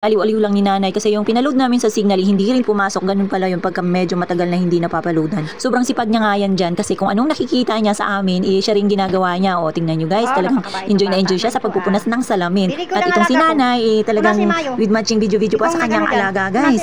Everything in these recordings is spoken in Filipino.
Aliw-aliw lang ni nanay kasi yung pinaload namin sa Signal hindi rin pumasok, ganun pala yung pagka medyo matagal na hindi napapaloadan. Sobrang sipag niya nga yan dyan kasi kung anong nakikita niya sa amin, siya rin ginagawa niya. O tingnan nyo guys, talagang enjoy na enjoy siya sa pagpupunas ng salamin. At itong si nanay, talagang with matching video-video pa sa kanyang alaga guys.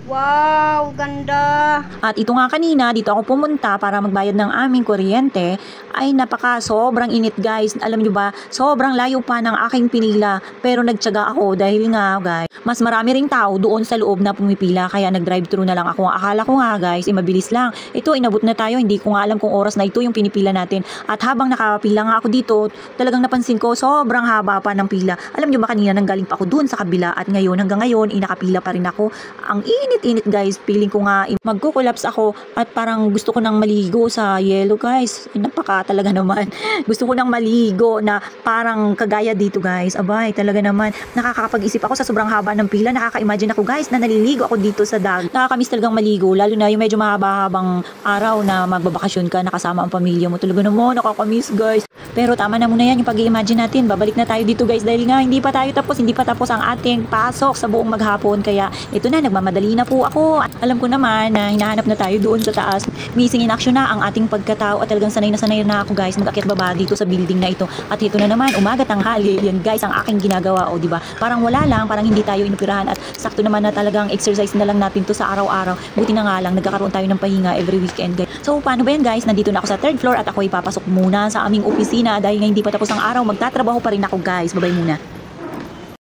Wow, ganda. At ito nga kanina, dito ako pumunta para magbayad ng aming kuryente, ay sobrang init guys. Alam nyo ba, sobrang layo pa ng aking pinila. Pero nagtiyaga ako dahil nga guys, mas marami ring tao doon sa loob na pumipila. Kaya nag-drive-thru na lang ako. Akala ko nga guys, mabilis lang. Ito, inabot na tayo. Hindi ko nga alam kung oras na ito yung pinipila natin. At habang nakapila nga ako dito, talagang napansin ko, sobrang haba pa ng pila. Alam nyo ba kanina, nanggaling pa ako doon sa kabila. At ngayon, hanggang ngayon, nakapila pa rin ako. Ang init guys, feeling ko nga magko-collapse ako at parang gusto ko nang maligo sa yelo guys. Napaka talaga naman. Gusto ko nang maligo na parang kagaya dito guys. Abay, talaga naman. Nakakapag-isip ako sa sobrang haba ng pila. Nakaka-imagine ako guys na naliligo ako dito sa dagat. Nakakamiss talagang maligo, lalo na yung medyo mahaba-habang araw na magbabakasyon ka, nakasama ang pamilya mo. Talaga naman, nakakamiss guys. Pero tama na muna yan yung pag-i-imagine natin. Babalik na tayo dito guys dahil nga hindi pa tapos ang ating pasok sa buong maghapon. Kaya ito na, nagmamadali na po ako. Alam ko naman na hinahanap na tayo doon sa taas. Missing in action na ang ating pagkatao at talagang sanay na ako guys mag-akyat baba dito sa building na ito. At ito na naman, umaga tanghali. Yan guys ang aking ginagawa. O diba? Parang wala lang, parang hindi tayo inupirahan at sakto naman na talagang exercise na lang natin to sa araw-araw. Buti na nga lang, nagkakaroon tayo ng pahinga every weekend guys. So paano ba yan guys? Nandito na ako sa third floor at ako ay papasok muna sa aming opisina dahil nga hindi pa tapos ang araw. Magtatrabaho pa rin ako guys. Bye-bye muna.